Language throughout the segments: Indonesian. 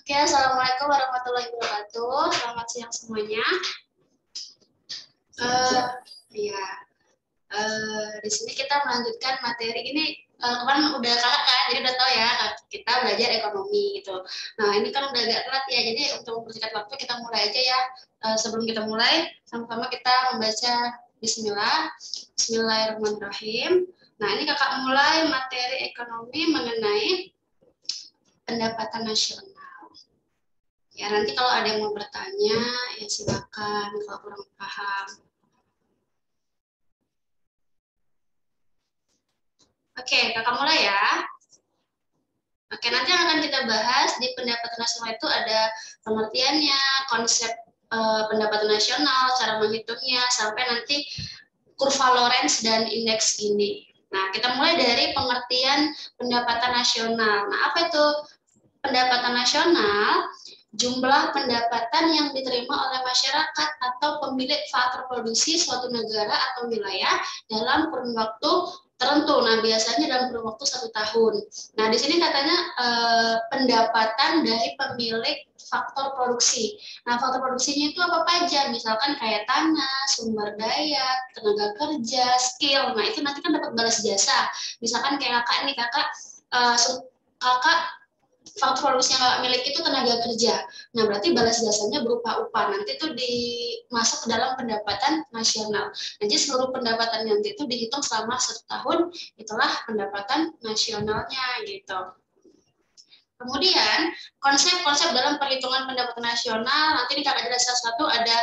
Oke, Assalamualaikum warahmatullahi wabarakatuh. Selamat siang semuanya. Ya, di sini kita melanjutkan materi ini. Kemarin udah kakak kan, jadi udah tahu ya kita belajar ekonomi gitu. Nah ini kan udah agak telat ya, jadi untuk mempersingkat waktu kita mulai aja ya. Sebelum kita mulai, sama-sama kita membaca Bismillah. Bismillahirrahmanirrahim. Nah ini kakak mulai materi ekonomi mengenai pendapatan nasional. Ya, nanti kalau ada yang mau bertanya, ya silakan kalau kurang paham. Oke, kakak mulai ya. Oke, nanti yang akan kita bahas di pendapatan nasional itu ada pengertiannya, konsep pendapatan nasional, cara menghitungnya, sampai nanti kurva Lorenz dan indeks Gini. Nah, kita mulai dari pengertian pendapatan nasional. Nah, apa itu pendapatan nasional? Jumlah pendapatan yang diterima oleh masyarakat atau pemilik faktor produksi suatu negara atau wilayah dalam kurun waktu tertentu. Nah, biasanya dalam kurun waktu 1 tahun. Nah, di sini katanya pendapatan dari pemilik faktor produksi. Nah, faktor produksinya itu apa aja? Misalkan kayak tanah, sumber daya, tenaga kerja, skill. Nah, itu nanti kan dapat balas jasa. Misalkan kayak kakak nih, kakak faktor produksi yang kakak miliki itu tenaga kerja. Nah, berarti balas jasanya berupa upah. Nanti itu masuk ke dalam pendapatan nasional. Jadi seluruh pendapatan nanti itu dihitung selama 1 tahun, itulah pendapatan nasionalnya gitu. Kemudian konsep-konsep dalam perhitungan pendapatan nasional, nanti ini kakak jelaskan satu, ada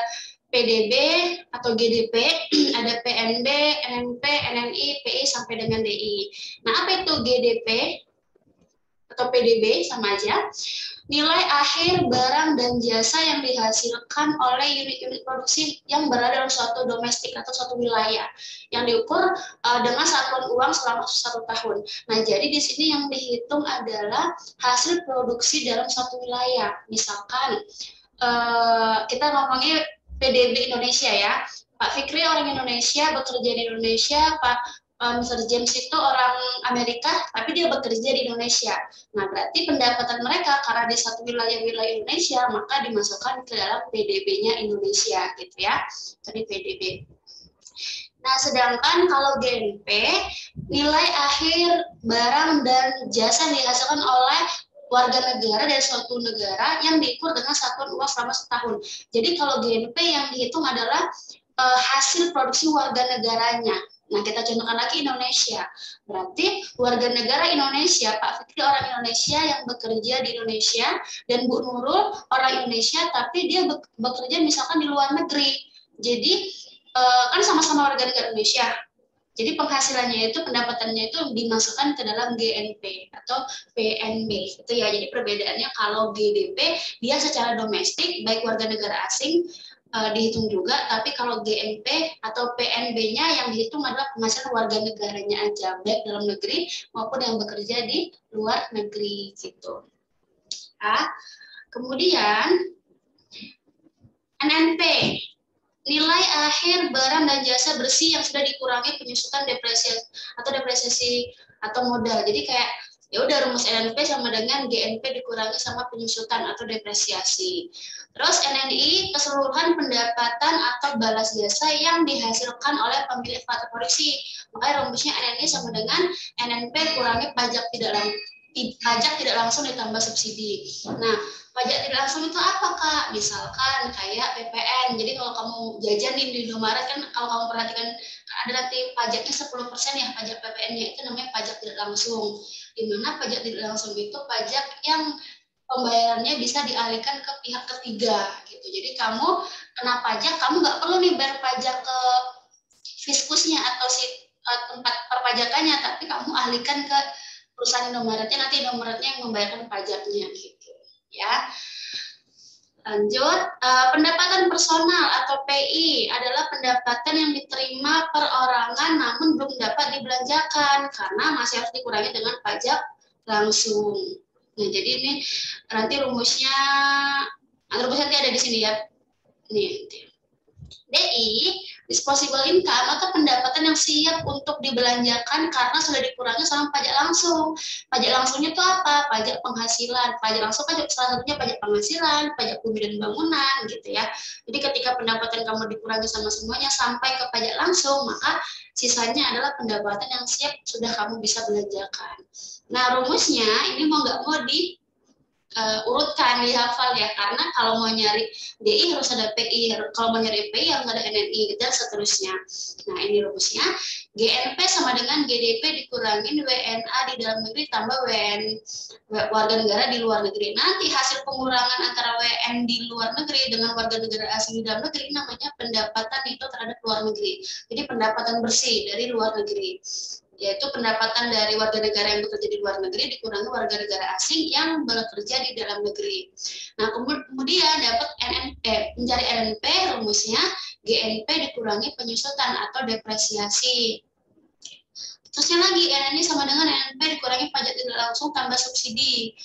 PDB atau GDP, ada PNB, NNP, NNI, PI sampai dengan DI. Nah, apa itu GDP? Atau PDB sama aja, nilai akhir barang dan jasa yang dihasilkan oleh unit-unit produksi yang berada dalam suatu domestik atau suatu wilayah yang diukur dengan satuan uang selama 1 tahun. Nah, jadi di sini yang dihitung adalah hasil produksi dalam suatu wilayah. Misalkan kita ngomongin PDB Indonesia ya. Pak Fikri orang Indonesia, bekerja di Indonesia, Pak Mr. James itu orang Amerika, tapi dia bekerja di Indonesia. Nah, berarti pendapatan mereka karena di satu wilayah Indonesia, maka dimasukkan ke dalam PDB-nya Indonesia, gitu ya. Tadi PDB. Nah, sedangkan kalau GNP, nilai akhir barang dan jasa yang dihasilkan oleh warga negara dari suatu negara yang diukur dengan satuan uang selama 1 tahun. Jadi kalau GNP yang dihitung adalah hasil produksi warga negaranya. Nah, kita contohkan lagi Indonesia. Berarti warga negara Indonesia, Pak Fikri orang Indonesia yang bekerja di Indonesia, dan Bu Nurul orang Indonesia, tapi dia bekerja misalkan di luar negeri. Jadi, kan sama-sama warga negara Indonesia. Jadi penghasilannya itu, pendapatannya itu dimasukkan ke dalam GNP atau PNB. Itu ya, jadi perbedaannya kalau GDP, dia secara domestik, baik warga negara asing, dihitung juga, tapi kalau GNP atau PNB-nya yang dihitung adalah penghasilan warga negaranya aja, baik dalam negeri maupun yang bekerja di luar negeri gitu. Nah, kemudian NNP, nilai akhir barang dan jasa bersih yang sudah dikurangi penyusutan depresiasi atau modal. Jadi kayak ya udah rumus NNP sama dengan GNP dikurangi sama penyusutan atau depresiasi. Terus NNI keseluruhan pendapatan atau balas jasa yang dihasilkan oleh pemilik faktor produksi. Makanya rumusnya NNI sama dengan NNP kurangi pajak tidak langsung ditambah subsidi. Nah, pajak tidak langsung itu apa, Kak? Misalkan kayak PPN. Jadi kalau kamu jajan di Indomaret kan, kalau kamu perhatikan ada nanti pajaknya 10% ya, pajak PPN-nya itu namanya pajak tidak langsung. Di mana pajak tidak langsung itu pajak yang pembayarannya bisa dialihkan ke pihak ketiga gitu. Jadi kamu kena pajak, kamu nggak perlu nih bayar pajak ke fiskusnya atau tempat perpajakannya, tapi kamu alihkan ke perusahaan Indomaretnya, nanti Indomaretnya yang membayarkan pajaknya gitu ya. Lanjut, pendapatan personal atau PI adalah pendapatan yang diterima perorangan namun belum dapat dibelanjakan karena masih harus dikurangi dengan pajak langsung. Nah, jadi ini nanti rumusnya nanti ada di sini ya. Nih. DI, disposable income atau pendapatan yang siap untuk dibelanjakan karena sudah dikurangi sama pajak langsung. Pajak langsungnya itu apa? Pajak penghasilan. Pajak langsung kan salah satunya pajak penghasilan, pajak bumi dan bangunan gitu ya. Jadi ketika pendapatan kamu dikurangi sama semuanya sampai ke pajak langsung, maka sisanya adalah pendapatan yang siap sudah kamu bisa belanjakan. Nah, rumusnya ini mau nggak mau urutkan, dihafal ya, karena kalau mau nyari DI harus ada PI, kalau mau nyari PI harus ada NNI, dan seterusnya. Nah, ini rumusnya, GNP sama dengan GDP dikurangin WNA di dalam negeri tambah warga negara di luar negeri. Nanti hasil pengurangan antara WN di luar negeri dengan warga negara asing di dalam negeri namanya pendapatan itu terhadap luar negeri. Jadi pendapatan bersih dari luar negeri, yaitu pendapatan dari warga negara yang bekerja di luar negeri dikurangi warga negara asing yang bekerja di dalam negeri. Nah, kemudian dapat NNP, mencari NNP rumusnya GNP dikurangi penyusutan atau depresiasi. Terusnya lagi, NNI sama dengan NNP dikurangi pajak tidak langsung tambah subsidi.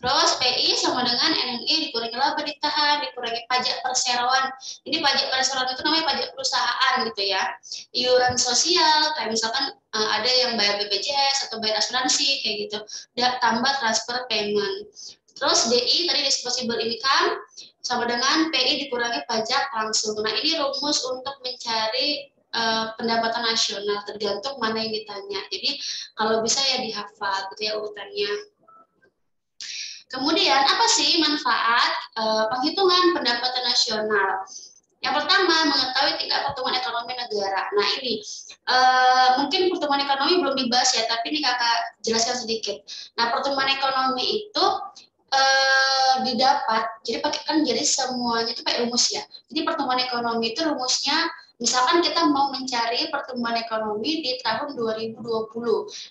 Terus PI sama dengan NNI dikurangi laba ditahan, dikurangi pajak perseroan. Ini pajak perseroan itu namanya pajak perusahaan gitu ya. Iuran sosial, kayak misalkan ada yang bayar BPJS atau bayar asuransi kayak gitu. Tambah transfer payment. Terus DI tadi disposable income sama dengan PI dikurangi pajak langsung. Nah, ini rumus untuk mencari pendapatan nasional, tergantung mana yang ditanya. Jadi kalau bisa ya dihafal gitu ya urutannya. Kemudian apa sih manfaat penghitungan pendapatan nasional? Yang pertama, mengetahui tingkat pertumbuhan ekonomi negara. Nah, ini mungkin pertumbuhan ekonomi belum dibahas ya, tapi ini kakak jelaskan sedikit. Nah, pertumbuhan ekonomi itu didapat, jadi semuanya itu pakai rumus ya. Jadi pertumbuhan ekonomi itu rumusnya, misalkan kita mau mencari pertumbuhan ekonomi di tahun 2020.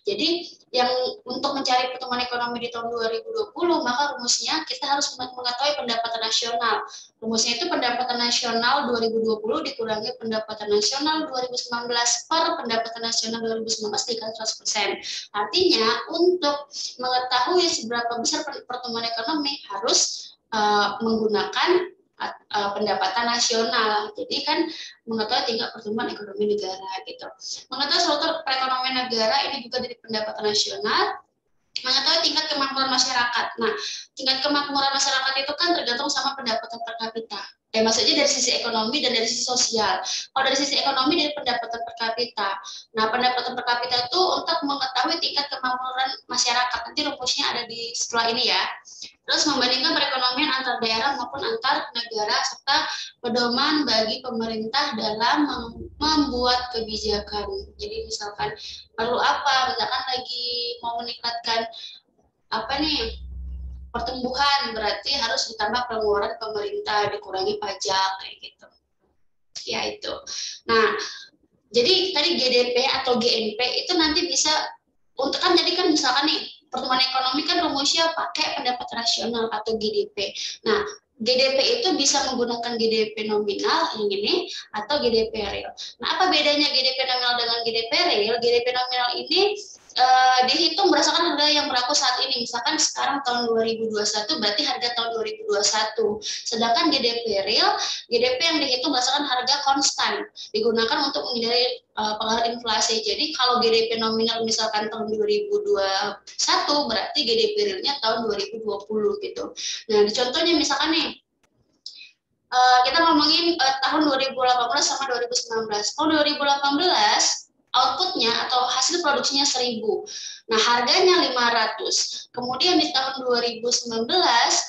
Jadi yang untuk mencari pertumbuhan ekonomi di tahun 2020, maka rumusnya kita harus mengetahui pendapatan nasional. Rumusnya itu pendapatan nasional 2020 dikurangi pendapatan nasional 2019 per pendapatan nasional 2019 dikali 100%. Artinya untuk mengetahui seberapa besar pertumbuhan ekonomi harus menggunakan pendapatan nasional. Jadi kan mengetahui tingkat pertumbuhan ekonomi negara gitu. Mengetahui struktur perekonomian negara ini juga dari pendapatan nasional. Mengetahui tingkat kemakmuran masyarakat. Nah, tingkat kemakmuran masyarakat itu kan tergantung sama pendapatan per kapita. Maksudnya dari sisi ekonomi dan dari sisi sosial. Kalau dari sisi ekonomi dari pendapatan per kapita. Nah, pendapatan per kapita itu untuk mengetahui tingkat kemakmuran masyarakat. Nanti rumusnya ada di setelah ini ya. Terus membandingkan perekonomian antar daerah maupun antar negara serta pedoman bagi pemerintah dalam membuat kebijakan. Jadi misalkan perlu apa? Misalkan lagi mau meningkatkan apa nih? Pertumbuhan, berarti harus ditambah pengeluaran pemerintah, dikurangi pajak kayak gitu. Ya itu. Nah, jadi tadi GDP atau GNP itu nanti bisa untuk kan jadi kan misalkan nih pertumbuhan ekonomi kan rumusnya pakai pendapatan nasional atau GDP. Nah, GDP itu bisa menggunakan GDP nominal yang ini atau GDP real. Nah, apa bedanya GDP nominal dengan GDP real? GDP nominal ini dihitung berdasarkan harga yang berlaku saat ini. Misalkan sekarang tahun 2021 berarti harga tahun 2021. Sedangkan GDP real, GDP yang dihitung berdasarkan harga konstan, digunakan untuk menghindari pengaruh inflasi. Jadi kalau GDP nominal misalkan tahun 2021 berarti GDP realnya tahun 2020 gitu. Nah, contohnya misalkan nih kita ngomongin tahun 2018 sama 2019. Tahun 2018 outputnya atau hasil produksinya 1.000. Nah, harganya 500. Kemudian di tahun 2019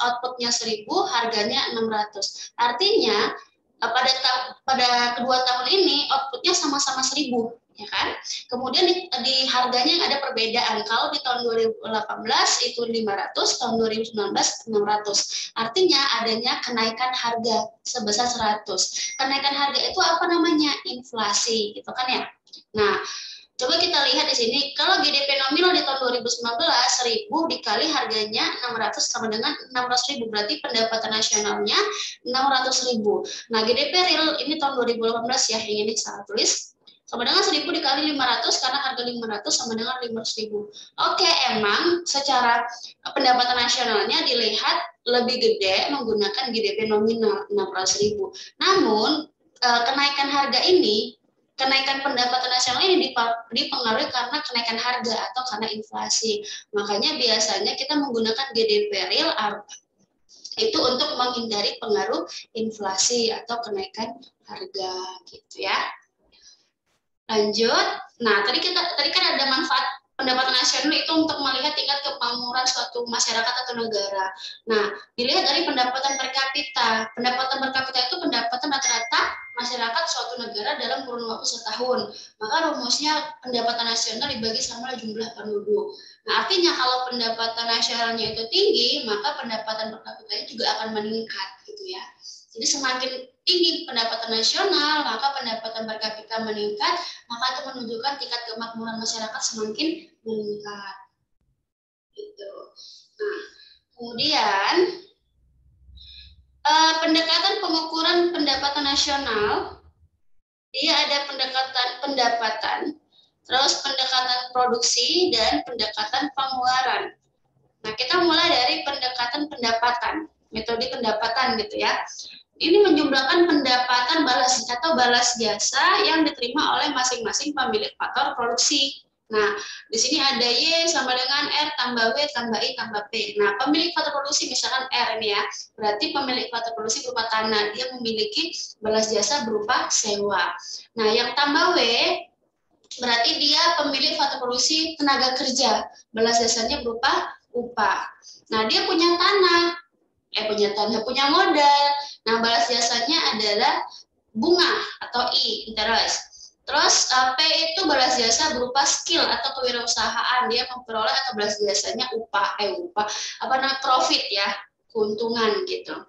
outputnya 1.000, harganya 600. Artinya pada kedua tahun ini outputnya sama-sama 1.000, ya kan? Kemudian di harganya ada perbedaan. Kalau di tahun 2018 itu 500, tahun 2019 600. Artinya adanya kenaikan harga sebesar 100. Kenaikan harga itu apa namanya? Inflasi, gitu kan ya? Nah, coba kita lihat di sini, kalau GDP nominal di tahun 2019 1.000 dikali harganya 600 sama dengan 600.000, berarti pendapatan nasionalnya 600.000. Nah, GDP real ini tahun 2018 ya, yang ini salah tulis, sama dengan 1.000 dikali 500 karena harga 500 sama dengan 500.000. Oke, emang secara pendapatan nasionalnya dilihat lebih gede menggunakan GDP nominal 600.000. Namun kenaikan harga ini, kenaikan pendapatan nasional ini dipengaruhi karena kenaikan harga atau karena inflasi. Makanya biasanya kita menggunakan GDP real itu untuk menghindari pengaruh inflasi atau kenaikan harga gitu ya. Lanjut. Nah, tadi kan ada manfaat pendapatan nasional itu untuk melihat tingkat kemakmuran suatu masyarakat atau negara. Nah, dilihat dari pendapatan per kapita. Pendapatan per kapita itu pendapatan rata-rata masyarakat suatu negara dalam kurun waktu setahun. Maka rumusnya pendapatan nasional dibagi sama jumlah penduduk. Nah, artinya kalau pendapatan nasionalnya itu tinggi, maka pendapatan per kapitanya juga akan meningkat gitu ya. Jadi semakin tinggi pendapatan nasional, maka pendapatan per kapita meningkat, maka itu menunjukkan tingkat kemakmuran masyarakat semakin meningkat. Gitu. Nah, kemudian pendekatan pengukuran pendapatan nasional, dia ada pendekatan pendapatan, terus pendekatan produksi, dan pendekatan pengeluaran. Nah, kita mulai dari pendekatan pendapatan, metode pendapatan gitu ya. Ini menjumlahkan pendapatan balas atau balas jasa yang diterima oleh masing-masing pemilik faktor produksi. Nah, di sini ada Y sama dengan R tambah W tambah I tambah P. Nah, pemilik faktor produksi misalkan R ini ya, berarti pemilik faktor produksi berupa tanah, dia memiliki balas jasa berupa sewa. Nah, yang tambah W berarti dia pemilik faktor produksi tenaga kerja, balas jasanya berupa upah. Nah, dia punya tanah, punya modal. Nah, balas jasanya adalah bunga atau I, interest. Terus P itu balas jasa berupa skill atau kewirausahaan, dia memperoleh atau balas jasanya profit ya, keuntungan gitu.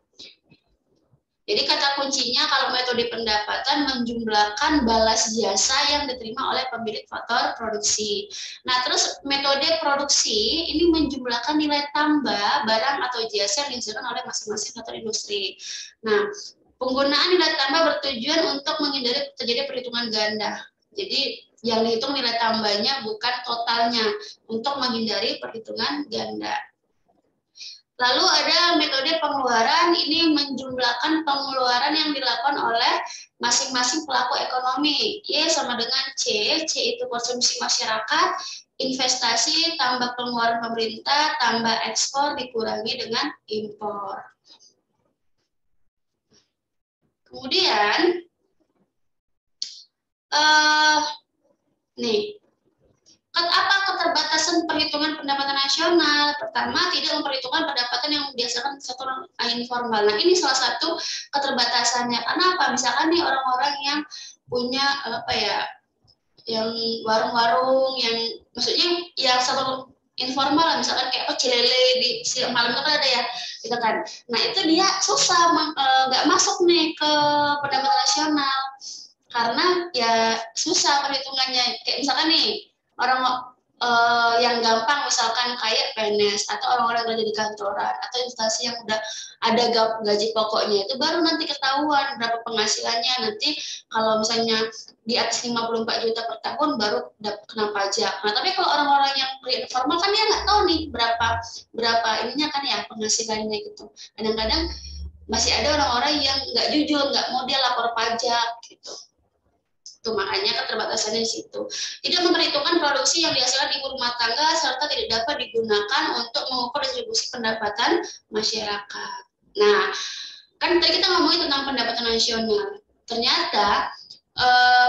Jadi kata kuncinya kalau metode pendapatan menjumlahkan balas jasa yang diterima oleh pemilik faktor produksi. Nah, terus metode produksi ini menjumlahkan nilai tambah barang atau jasa yang dihasilkan oleh masing-masing faktor industri. Nah, penggunaan nilai tambah bertujuan untuk menghindari terjadi perhitungan ganda. Jadi yang dihitung nilai tambahnya bukan totalnya, untuk menghindari perhitungan ganda. Lalu ada metode pengeluaran, ini menjumlahkan pengeluaran yang dilakukan oleh masing-masing pelaku ekonomi. Y sama dengan C itu konsumsi masyarakat, investasi, tambah pengeluaran pemerintah, tambah ekspor dikurangi dengan impor. Kemudian, nih, apa keterbatasan perhitungan pendapatan nasional? Pertama, tidak memperhitungkan pendapatan yang biasakan sektor informal. Nah, ini salah satu keterbatasannya. Karena apa? Misalkan nih orang-orang yang punya yang warung-warung, yang maksudnya yang sektor informal lah, misalkan kayak pecel lele di siang malam itu kan ada ya, gitu kan. Nah, itu dia susah nggak masuk nih ke pendapatan nasional karena ya susah perhitungannya. Kayak misalkan nih orang yang gampang misalkan kayak PNS atau orang-orang yang kerja di kantoran atau instansi yang udah ada gaji pokoknya, itu baru nanti ketahuan berapa penghasilannya. Nanti kalau misalnya di atas 54 juta per tahun baru kena pajak. Nah, tapi kalau orang-orang yang informal kan dia nggak tahu nih berapa ininya kan ya penghasilannya gitu. Kadang-kadang masih ada orang-orang yang nggak jujur, nggak mau dia lapor pajak gitu. Tuh, makanya keterbatasannya di situ. Tidak memperhitungkan produksi yang dihasilkan ibu rumah tangga serta tidak dapat digunakan untuk mengukur distribusi pendapatan masyarakat. Nah, kan tadi kita ngomongin tentang pendapatan nasional. Ternyata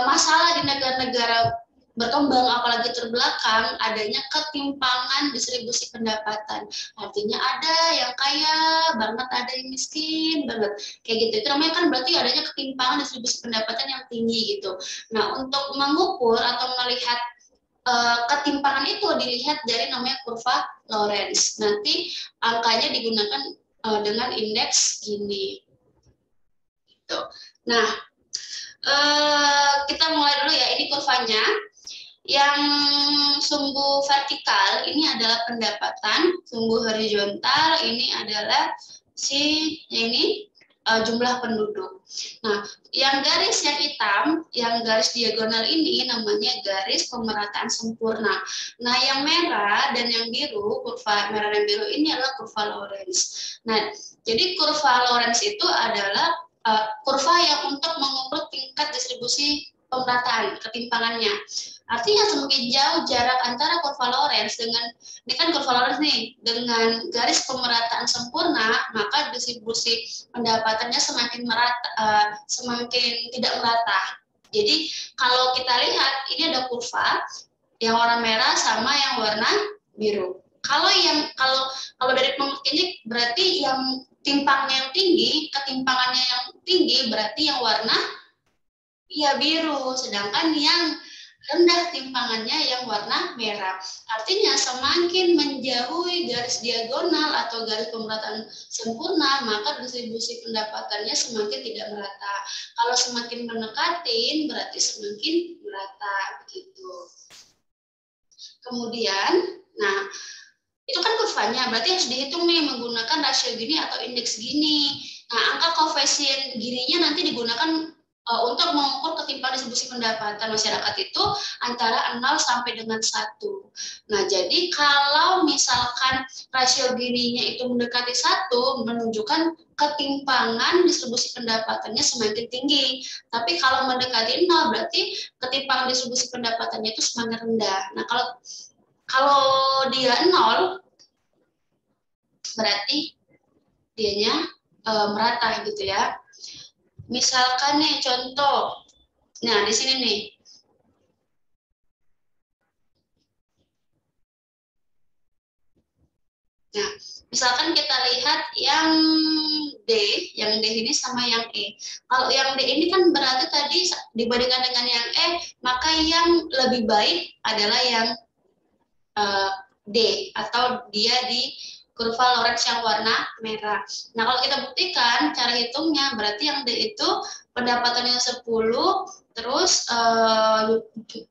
masalah di negara-negara berkembang apalagi terbelakang adanya ketimpangan distribusi pendapatan. Artinya ada yang kaya banget, ada yang miskin banget. Kayak gitu. Itu namanya kan berarti adanya ketimpangan distribusi pendapatan yang tinggi gitu. Nah, untuk mengukur atau melihat ketimpangan itu dilihat dari namanya kurva Lorenz. Nanti angkanya digunakan dengan indeks gini. Gitu. Nah, kita mulai dulu ya. Ini kurvanya. Yang sumbu vertikal ini adalah pendapatan, sumbu horizontal ini adalah jumlah penduduk. Nah, yang garis yang hitam, yang garis diagonal ini namanya garis pemerataan sempurna. Nah, yang merah dan yang biru, kurva merah dan biru ini adalah kurva Lorenz. Nah, jadi kurva Lorenz itu adalah kurva yang untuk mengukur tingkat distribusi pemerataan ketimpangannya. Artinya semakin jauh jarak antara kurva Lorenz dengan ini kan kurva Lorenz nih dengan garis pemerataan sempurna, maka distribusi pendapatannya semakin merata, semakin tidak merata. Jadi kalau kita lihat ini ada kurva yang warna merah sama yang warna biru. Kalau dari pengertian ini berarti yang timpangnya yang tinggi, ketimpangannya yang tinggi berarti yang warna ya biru, sedangkan yang rendah timpangannya yang warna merah. Artinya semakin menjauhi garis diagonal atau garis pemerataan sempurna, maka distribusi pendapatannya semakin tidak merata. Kalau semakin mendekatin, berarti semakin merata begitu. Kemudian, nah itu kan kurvanya, berarti harus dihitung nih menggunakan rasio gini atau indeks gini. Nah, angka koefisien gininya nanti digunakan untuk mengukur ketimpangan distribusi pendapatan masyarakat itu antara 0 sampai dengan 1. Nah, jadi kalau misalkan rasio gininya itu mendekati 1, menunjukkan ketimpangan distribusi pendapatannya semakin tinggi. Tapi kalau mendekati 0, berarti ketimpangan distribusi pendapatannya itu semakin rendah. Nah, kalau dia 0, berarti dianya merata gitu ya. Misalkan nih contoh, nah di sini nih, nah misalkan kita lihat yang D ini sama yang E. Kalau yang D ini kan berarti tadi dibandingkan dengan yang E, maka yang lebih baik adalah yang D atau dia di kurva Lorenz yang warna merah. Nah, kalau kita buktikan cara hitungnya berarti yang D itu pendapatannya 10, terus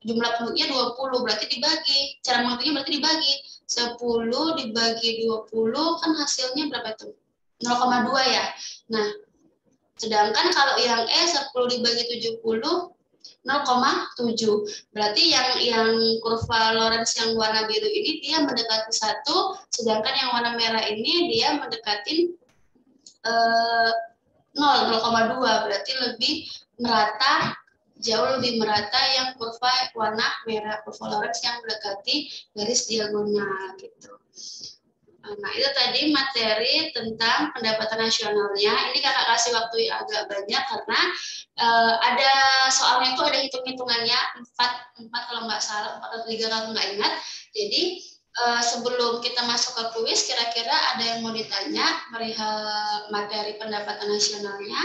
jumlah penduduknya 20, berarti dibagi. Cara menghitungnya berarti dibagi. 10 dibagi 20 kan hasilnya berapa tuh? 0,2 ya. Nah, sedangkan kalau yang E 10 dibagi 70 0,7. Berarti yang kurva Lorenz yang warna biru ini dia mendekati 1, sedangkan yang warna merah ini dia mendekati 0,2. Berarti lebih merata, jauh lebih merata yang kurva warna merah, kurva Lorenz yang mendekati garis diagonal gitu. Nah, itu tadi materi tentang pendapatan nasionalnya. Ini kakak kasih waktu agak banyak karena ada soalnya itu ada hitung-hitungannya 4 kalau nggak salah, 4 atau 3 kalau nggak ingat. Jadi sebelum kita masuk ke kuis, kira-kira ada yang mau ditanya perihal materi pendapatan nasionalnya?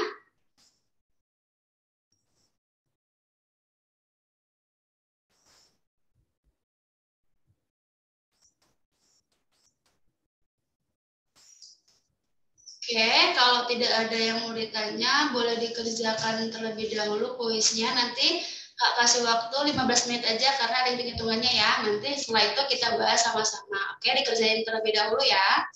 Oke, kalau tidak ada yang mau ditanya, boleh dikerjakan terlebih dahulu kuisnya. Nanti Kak kasih waktu 15 menit aja karena ada hitung-hitungannya ya. Nanti setelah itu kita bahas sama-sama. Oke, dikerjain terlebih dahulu ya.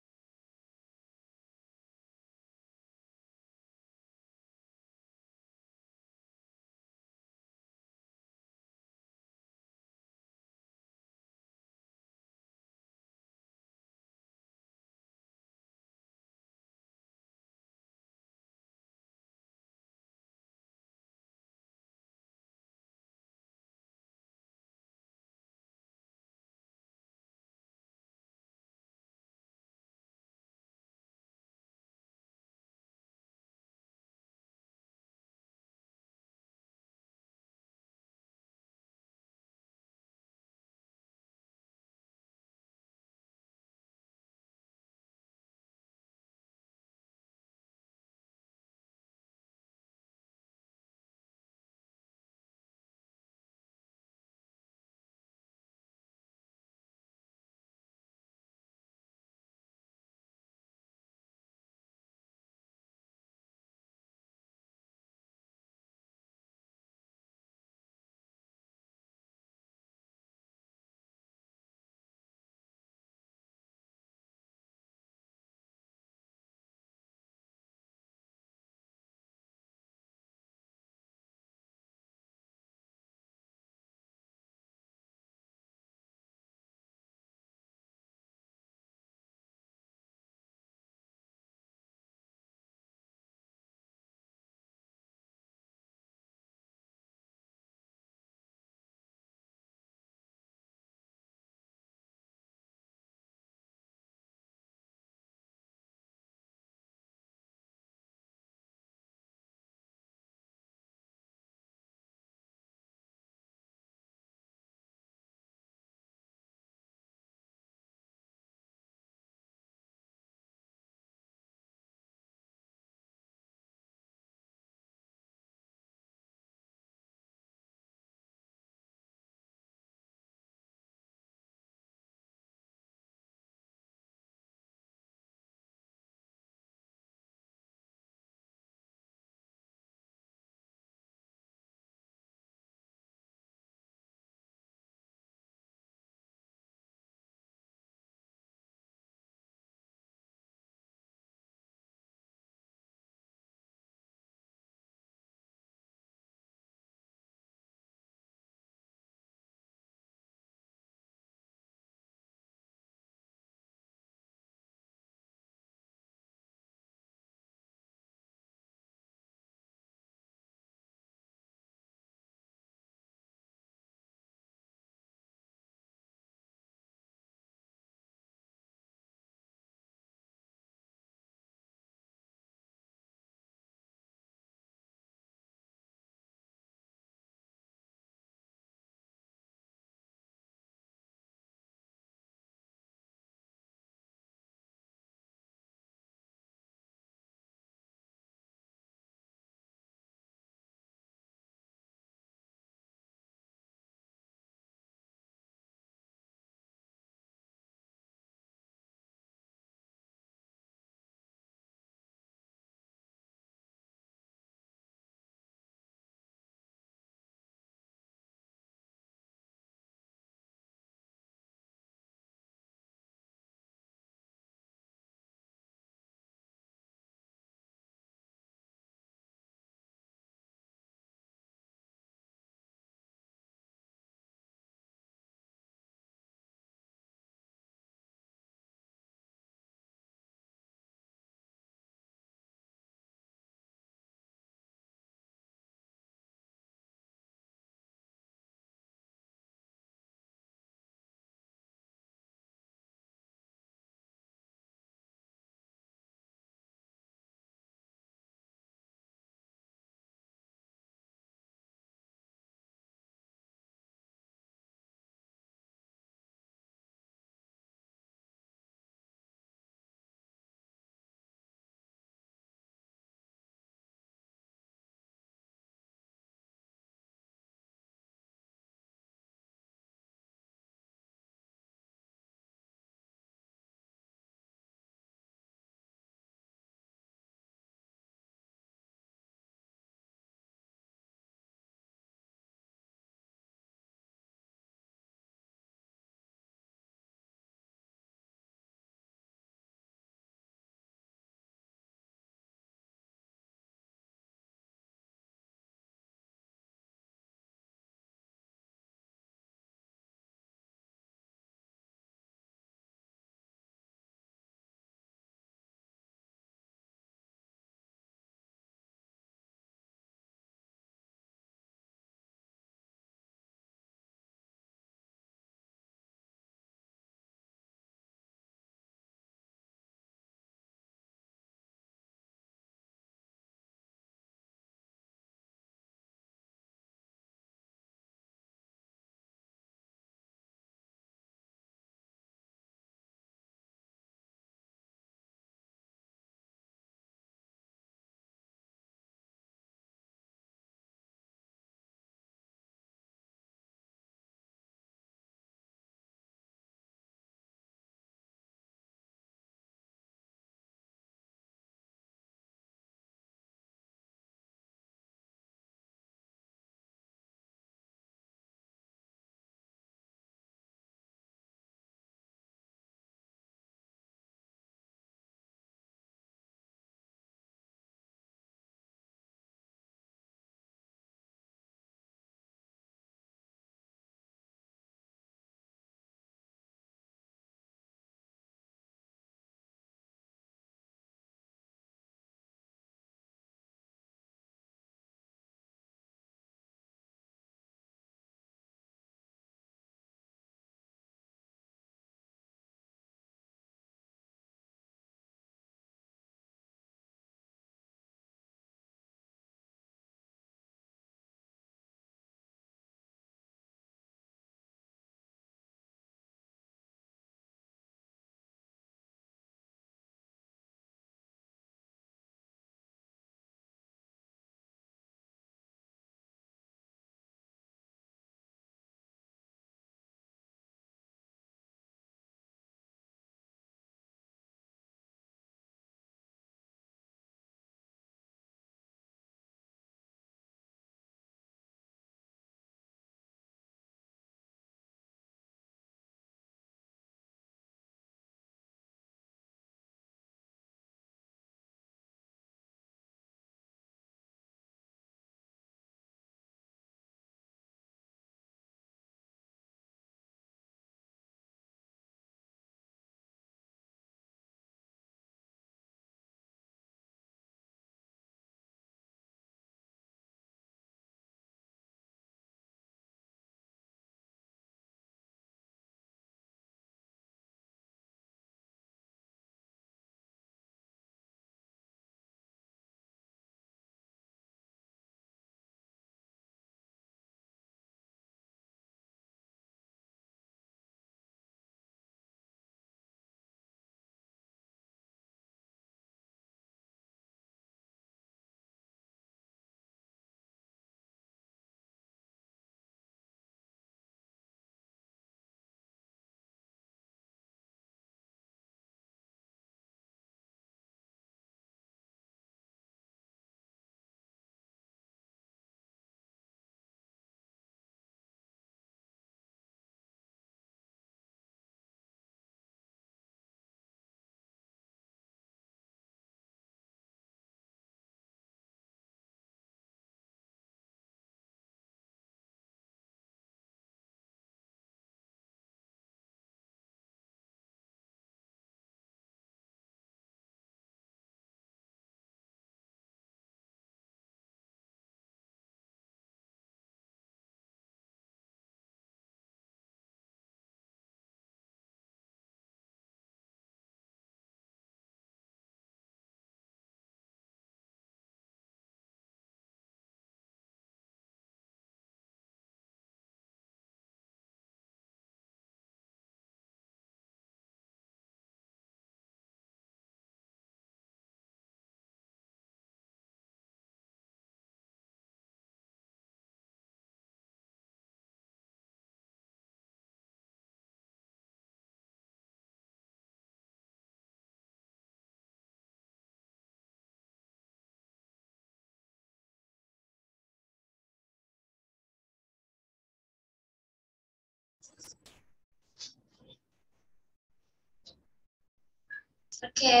Oke,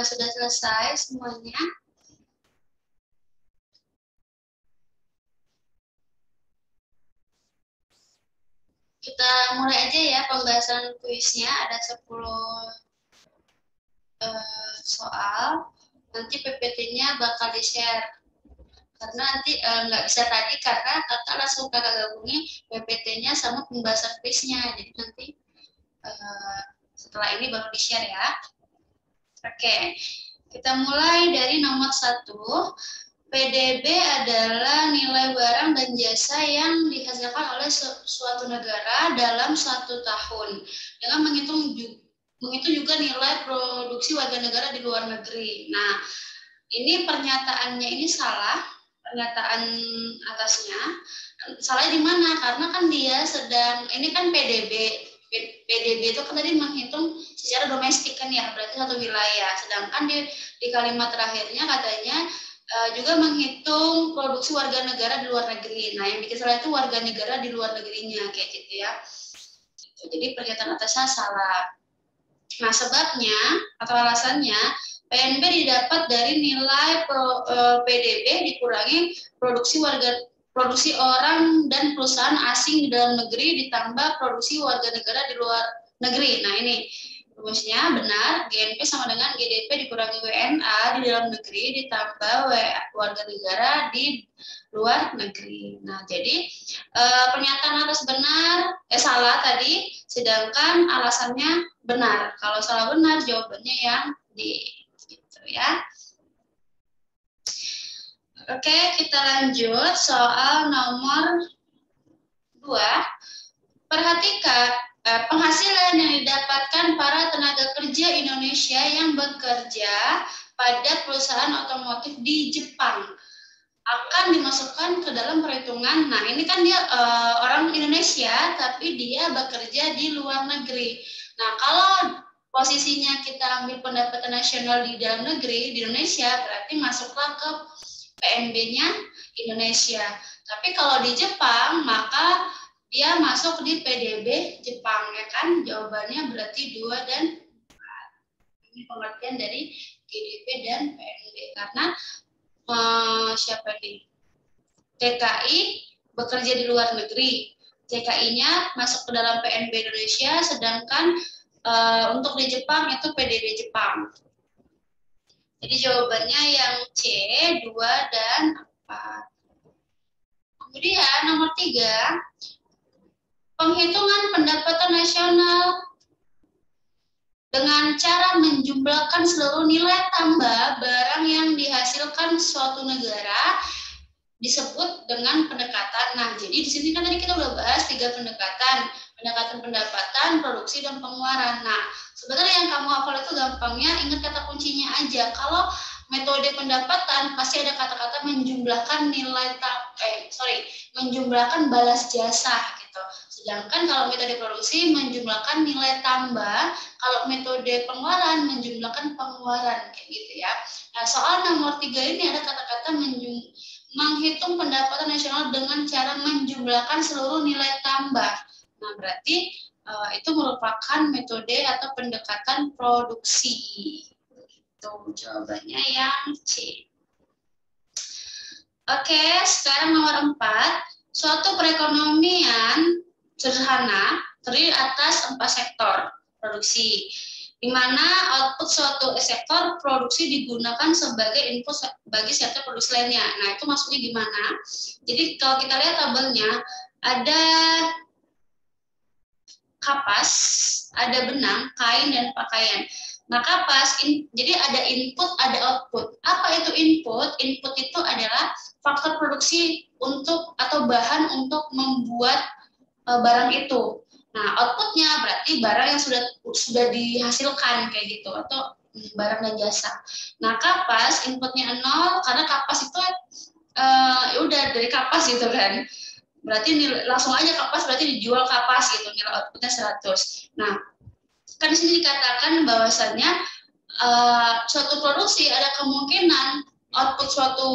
sudah selesai semuanya. Kita mulai aja ya pembahasan kuisnya, ada 10 soal. Nanti PPT-nya bakal di-share. Karena nanti nggak bisa tadi karena kakak langsung kakak gabungi PPT-nya sama pembahasan kuisnya. Jadi nanti setelah ini baru di-share ya. Oke, kita mulai dari nomor 1. PDB adalah nilai barang dan jasa yang dihasilkan oleh suatu negara dalam 1 tahun dengan menghitung juga nilai produksi warga negara di luar negeri. Nah, ini pernyataannya ini salah, pernyataan atasnya. Salahnya di mana? Karena kan dia sedang, ini kan PDB. PDB itu kan tadi menghitung secara domestik kan ya, berarti satu wilayah. Sedangkan di kalimat terakhirnya katanya juga menghitung produksi warga negara di luar negeri. Nah, yang bikin salah itu warga negara di luar negerinya, kayak gitu ya. Jadi pernyataan atasnya salah. Nah, sebabnya atau alasannya, PNB didapat dari nilai PDB dikurangi produksi orang dan perusahaan asing di dalam negeri ditambah produksi warga negara di luar negeri. Nah, ini rumusnya benar, GNP sama dengan GDP dikurangi WNA di dalam negeri ditambah warga negara di luar negeri. Nah, jadi pernyataan atas benar, salah tadi, sedangkan alasannya benar. Kalau salah benar, jawabannya yang D. Gitu ya. Oke, kita lanjut soal nomor 2. Perhatikan penghasilan yang didapatkan para tenaga kerja Indonesia yang bekerja pada perusahaan otomotif di Jepang akan dimasukkan ke dalam perhitungan. Nah, ini kan dia orang Indonesia, tapi dia bekerja di luar negeri. Nah, kalau posisinya kita ambil pendapatan nasional di dalam negeri, di Indonesia, berarti masuklah ke PNB-nya Indonesia. Tapi kalau di Jepang, maka dia masuk di PDB Jepang, ya kan? Jawabannya berarti 2 dan 4. Ini pengertian dari GDP dan PNB. Karena siapa nih? TKI bekerja di luar negeri. TKI-nya masuk ke dalam PNB Indonesia, sedangkan untuk di Jepang itu PDB Jepang. Jadi jawabannya yang C, 2 dan 4. Kemudian nomor 3, penghitungan pendapatan nasional dengan cara menjumlahkan seluruh nilai tambah barang yang dihasilkan suatu negara disebut dengan pendekatan. Nah, jadi di sini kan tadi kita udah bahas 3 pendekatan. Pendekatan pendapatan, produksi, dan pengeluaran. Nah, sebenarnya yang kamu hafal itu gampangnya ingat kata kuncinya aja. Kalau metode pendapatan pasti ada kata-kata menjumlahkan menjumlahkan balas jasa gitu. Sedangkan kalau metode produksi menjumlahkan nilai tambah, kalau metode pengeluaran menjumlahkan pengeluaran kayak gitu ya. Nah, soal nomor 3 ini ada kata-kata menghitung pendapatan nasional dengan cara menjumlahkan seluruh nilai tambah. Nah, berarti itu merupakan metode atau pendekatan produksi. Itu jawabannya yang C. Oke, sekarang nomor 4. Suatu perekonomian sederhana terdiri atas 4 sektor produksi, di mana output suatu sektor produksi digunakan sebagai input bagi sektor produksi lainnya. Nah, itu maksudnya gimana? Jadi kalau kita lihat tabelnya, ada kapas, ada benang, kain, dan pakaian. Nah, kapas, jadi ada input, ada output. Apa itu input? Input itu adalah faktor produksi untuk atau bahan untuk membuat barang itu. Nah, outputnya berarti barang yang sudah dihasilkan kayak gitu, atau barang dan jasa. Nah, kapas inputnya 0 karena kapas itu udah dari kapas gitu kan. Berarti langsung aja kapas berarti dijual kapas gitu, nilai outputnya 100. Nah, kan di sini dikatakan bahwasannya suatu produksi ada kemungkinan output suatu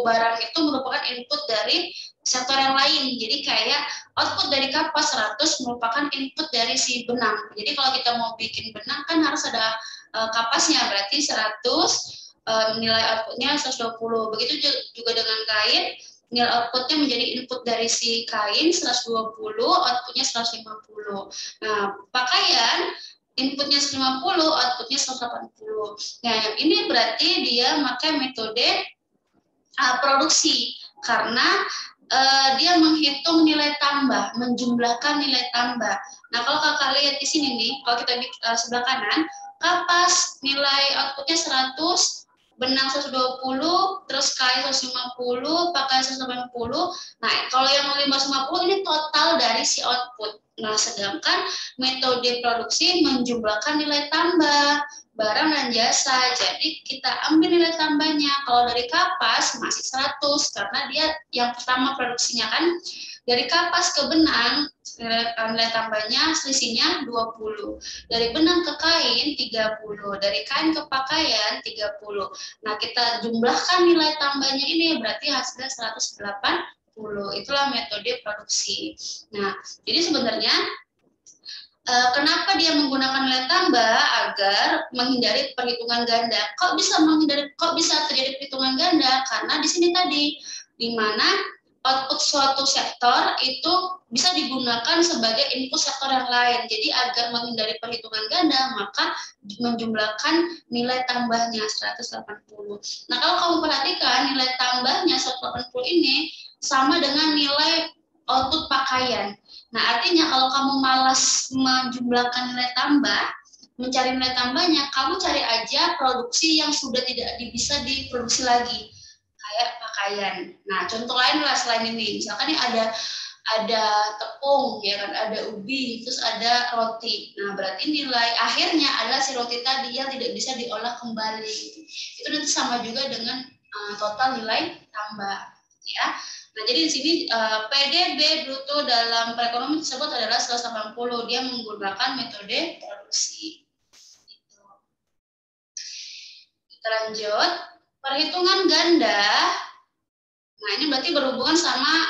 barang itu merupakan input dari sektor yang lain. Jadi kayak output dari kapas 100 merupakan input dari si benang. Jadi kalau kita mau bikin benang kan harus ada kapasnya, berarti 100, nilai outputnya 120. Begitu juga dengan kain, nilai outputnya menjadi input dari si kain 120, outputnya 150. Nah, pakaian inputnya 150, outputnya 180. Nah, ini berarti dia pakai metode produksi karena dia menghitung nilai tambah, menjumlahkan nilai tambah. Nah, kalau kakak lihat di sini nih, kalau kita sebelah kanan, kapas nilai outputnya 100, benang 120, terus kain 150, pakaian 180. Nah, kalau yang 550 ini total dari si output. Nah, sedangkan metode produksi menjumlahkan nilai tambah barang dan jasa. Jadi kita ambil nilai tambahnya. Kalau dari kapas masih 100 karena dia yang pertama produksinya kan. Dari kapas ke benang nilai tambahnya selisihnya 20. Dari benang ke kain 30. Dari kain ke pakaian 30. Nah, kita jumlahkan nilai tambahnya ini berarti hasilnya 180. Itulah metode produksi. Nah, jadi sebenarnya kenapa dia menggunakan nilai tambah agar menghindari perhitungan ganda? Kok bisa terjadi perhitungan ganda? Karena di sini tadi, di mana output suatu sektor itu bisa digunakan sebagai input sektor yang lain. Jadi agar menghindari perhitungan ganda, maka menjumlahkan nilai tambahnya 180. Nah, kalau kamu perhatikan nilai tambahnya 180 ini sama dengan nilai output pakaian. Nah, artinya kalau kamu malas menjumlahkan nilai tambah, mencari nilai tambahnya, kamu cari aja produksi yang sudah tidak bisa diproduksi lagi, kayak pakaian. Nah, contoh lain lah selain ini, misalkan ini ada tepung, ya kan, ada ubi, terus ada roti. Nah, berarti nilai akhirnya adalah si roti tadi yang tidak bisa diolah kembali. Itu nanti sama juga dengan total nilai tambah, ya. Nah, jadi di sini PDB bruto dalam perekonomian tersebut adalah 180. Dia menggunakan metode produksi. Gitu. Kita lanjut. Perhitungan ganda. Nah, ini berarti berhubungan sama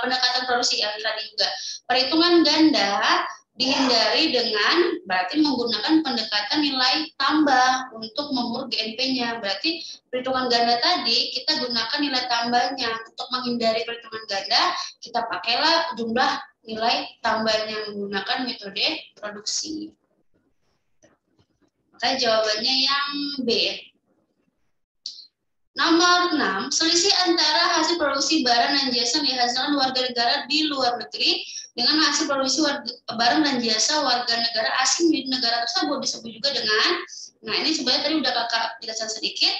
pendekatan produksi yang tadi juga. Perhitungan ganda dihindari dengan berarti menggunakan pendekatan nilai tambah untuk mengukur GNP-nya. Berarti perhitungan ganda tadi kita gunakan nilai tambahnya. Untuk menghindari perhitungan ganda, kita pakailah jumlah nilai tambahnya menggunakan metode produksi. Maka jawabannya yang B. Nomor 6, selisih antara hasil produksi barang dan jasa yang dihasilkan warga negara di luar negeri dengan hasil produksi barang dan jasa warga negara asing di negara tersebut disebut juga dengan, nah ini sebenarnya tadi udah kakak jelaskan sedikit,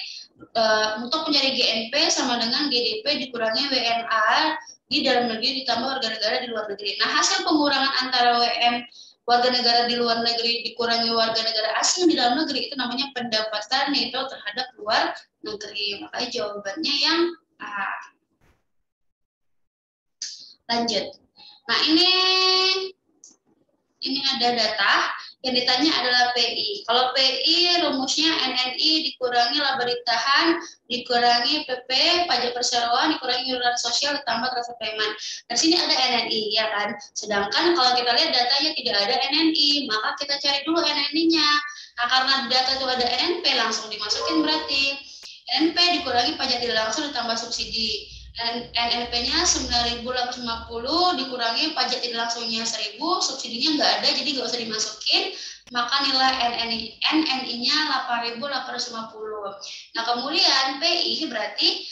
untuk mencari GNP sama dengan GDP dikurangi WNA di dalam negeri ditambah warga negara di luar negeri. Nah, hasil pengurangan antara WM warga negara di luar negeri dikurangi warga negara asing di dalam negeri itu namanya pendapatan neto terhadap luar negeri. Makanya jawabannya yang A. Lanjut. Nah, ini ada data yang ditanya adalah PI. Kalau PI rumusnya NNI dikurangi laba ditahan, dikurangi PP, pajak perseroan, dikurangi iuran sosial, ditambah transfer payment. Di sini ada NNI, ya kan? Sedangkan kalau kita lihat datanya tidak ada NNI, maka kita cari dulu NNI-nya. Nah, karena data itu ada NNP, langsung dimasukin berarti. NNP dikurangi pajak tidak langsung ditambah subsidi. NNP-nya 9.850 dikurangi pajak tidak langsungnya 1.000, subsidinya nggak ada jadi nggak usah dimasukin, maka nilai NNI-nya 8.850. Nah, kemudian PI berarti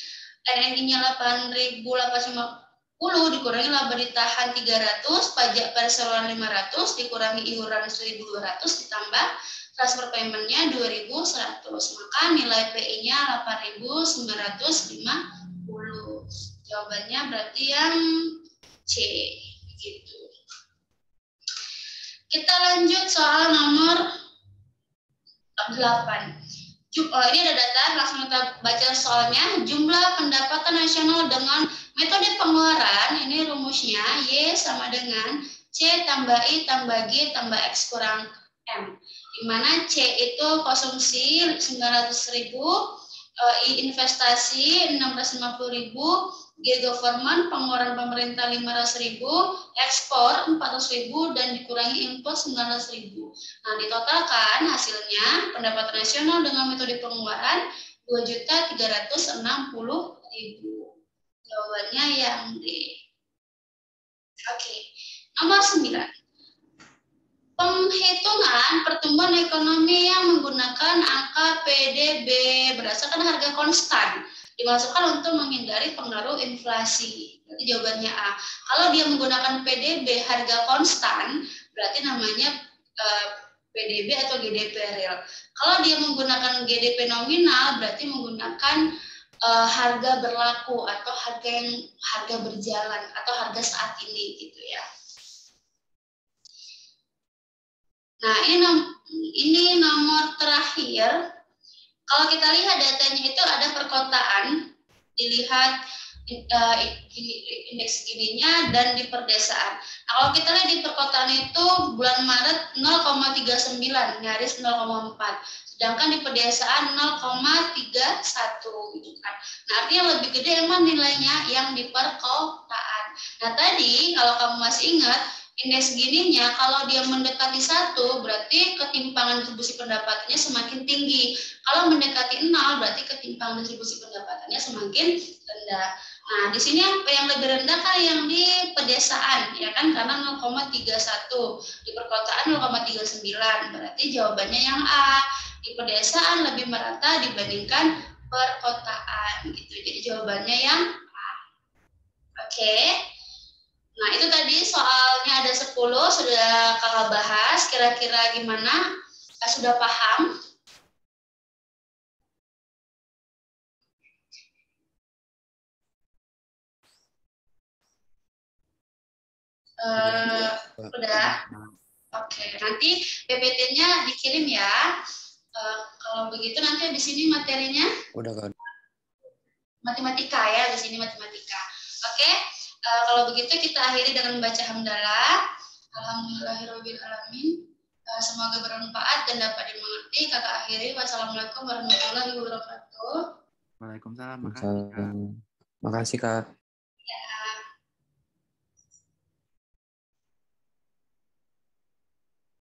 NNI-nya 8.850 dikurangi laba ditahan 300, pajak perseroan 500, dikurangi iuran 1.200, ditambah transfer payment-nya 2.100, maka nilai PI-nya 8.950. Jawabannya berarti yang C. Gitu. Kita lanjut soal nomor 8. Ini ada data, langsung kita baca soalnya. Jumlah pendapatan nasional dengan metode pengeluaran, ini rumusnya Y sama dengan C tambah I tambah G tambah X kurang M. Di mana C itu konsumsi 900.000, investasi 650.000, government pengeluaran pemerintah 500.000, ekspor 400.000 dan dikurangi impor 19.000. Nah, ditotalkan hasilnya pendapatan nasional dengan metode pengeluaran 2.360.000. Jawabannya yang D. Oke. Nomor 9. Penghitungan pertumbuhan ekonomi yang menggunakan angka PDB berdasarkan harga konstan dimasukkan untuk menghindari pengaruh inflasi. Berarti jawabannya A. Kalau dia menggunakan PDB harga konstan, berarti namanya PDB atau GDP real. Kalau dia menggunakan GDP nominal, berarti menggunakan harga berlaku atau harga berjalan atau harga saat ini gitu ya. Nah, ini nomor terakhir. Kalau kita lihat datanya itu ada perkotaan, dilihat indeks gininya dan di perdesaan. Nah, kalau kita lihat di perkotaan itu bulan Maret 0,39, nyaris 0,4. Sedangkan di pedesaan 0,31 gitu kan. Nah, artinya lebih gede emang nilainya yang di perkotaan. Nah, tadi kalau kamu masih ingat, indeks gininya kalau dia mendekati 1 berarti ketimpangan distribusi pendapatannya semakin tinggi. Kalau mendekati 0 berarti ketimpangan distribusi pendapatannya semakin rendah. Nah, di sini yang lebih rendah kan yang di pedesaan ya kan karena 0,31, di perkotaan 0,39. Berarti jawabannya yang A. Di pedesaan lebih merata dibandingkan perkotaan gitu. Jadi jawabannya yang A. Oke. Nah, itu tadi soalnya ada 10, sudah kakak bahas. Kira-kira gimana? Sudah paham? Udah? Oke, nanti PPT-nya dikirim ya. Kalau begitu nanti di sini materinya? Udah kan. Matematika ya, di sini matematika. Oke. Kalau begitu kita akhiri dengan membaca hamdalah. Alhamdulillahirabbil alamin. Semoga bermanfaat dan dapat dimengerti. Kakak akhiri. Wassalamualaikum warahmatullahi wabarakatuh. Waalaikumsalam. Makasih, Kak.